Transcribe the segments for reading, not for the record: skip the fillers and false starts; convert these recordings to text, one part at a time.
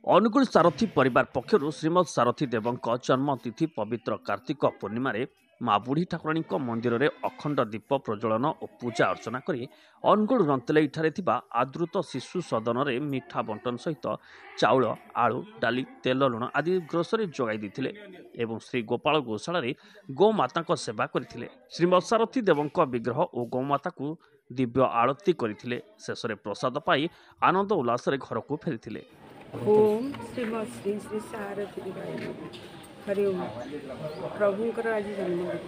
अनुगुल सारथी परिवार पक्षर श्रीमद सारथी देवଙ୍କ जन्मतिथि पवित्र कार्तिक पूर्णिम माँ बुढ़ी ठाकुराणी मंदिर में अखंड दीप प्रज्वलन और पूजा अर्चना कर अनुगुल रंतलई आदृत शिशु सदन में मिठा बंटन सहित चाउल आलू डाली तेल लुण आदि ग्रोसरी जोगाई देते एवं श्री गोपाल गौशाला गौमाता सेवा करते श्रीमद सारथी देवଙ୍କ विग्रह और गौमाता को दिव्य आरती करते शेष में प्रसाद पाई आनंद उल्लास घर को फेरी ओम श्रीमद श्री श्री सारथी हरि ओम प्रभुंकर आज जन्मदिन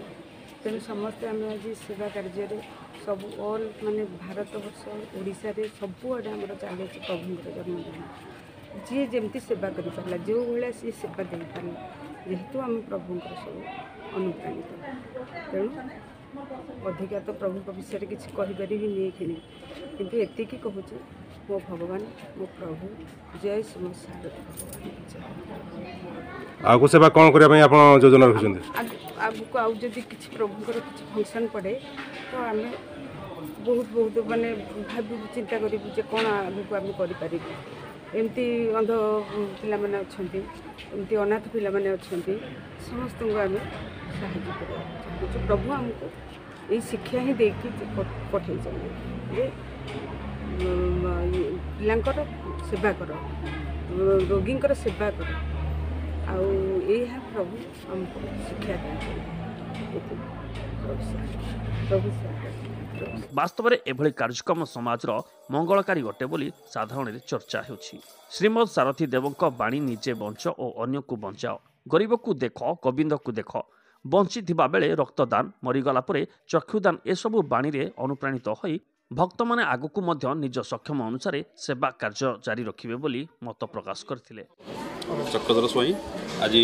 तेणु समस्ते आम आज सेवा कार्य सब ऑल माने भारत वर्ष ओडिशा रे सबुआडे आम चली प्रभुंकर जन्मदिन जी जमी सेवा कर पारा जो भाया सी सेवा दे पारा जेहेतु आम प्रभुंकर सब अनुप्राणित तेणु अधिका तो प्रभु विषय किसी कहीपर नहीं किंतु एति कहूँ मो भगवान मो प्रभु जय श्री सारथी भगवान आगु सेवा कौन करने आप योजना रखिंट आगु आउ जदि किसी प्रभुंर किसी फंक्शन पड़े तो आम बहुत बहुत माने भाव चिंता करूँ कौन आगू आम करें एमती अंध पिला एमती अनाथ पिला समस्त आम साहय प्रभु आमको ये शिक्षा ही देखी पठे जे पिलांकर सेवा कर रोगींकर सेवा कर आउ यह प्रभु हमको शिक्षा प्रभु वास्तव में एभली कार्यक्रम समाजर मंगलकारी अटे बोली साधारण चर्चा होछि। श्रीमद सारथी देवଙ୍କ बाणी निजे बंच और अन्य को बंचाओ गरीब को देख गोविंद को देख बंची बेले रक्तदान मरीगला चक्षुदान एसबू बाणी रे अनुप्राणित होई भक्त माने आगकू मध्य निज सक्षम अनुसार सेवा कार्य जारी रखिबे बोली मत प्रकाश करथिले। चक्रधर स्वाई आज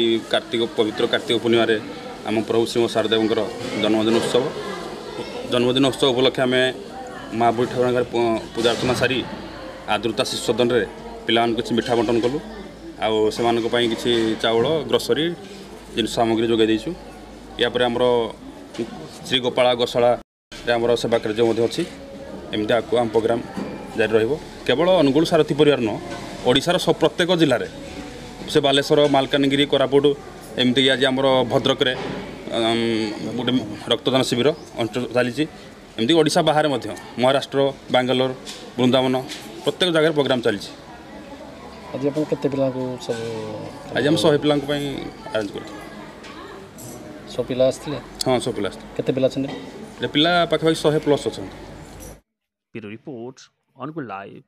पवित्र कार्तिक पूर्णिमा रे आम प्रभु श्रीमद सारदेवंकर जन्मदिन उत्सव उपलक्षे आम माँ बुढ़ी ठाकुर पूजा अर्चना सारी आदृता शिशु सदन रे पिला किसी मिठा बंटन कलु आउ किसी चाउल ग्रोसरी जिन सामग्री जोगाई देइछु या पर आमर श्री गोपाल गौशाला आमर सेवा कार्य अच्छी एमती आगे आम प्रोग्राम जारी रहिबो केवल अनुगुल सारथी परिवार न ओडिशार सब प्रत्येक जिले में से बालेश्वर मालकानगिरी कोरापुट एमती आज आमर भद्रक गोटे रक्तदान शिविर चली एमती ओडिशा बाहर महाराष्ट्र बांगालोर वृंदावन प्रत्येक जगह प्रोग्राम चली आज आप केते पिला को सब आज हम 100 पिला अरेंज कर 100 पिला आस्थिले हाँ 100 पिला आस्थिले केते पिला छन पिला पाखा 100 प्लस अच्छा ब्यूरो रिपोर्ट अनुगुल लाइव।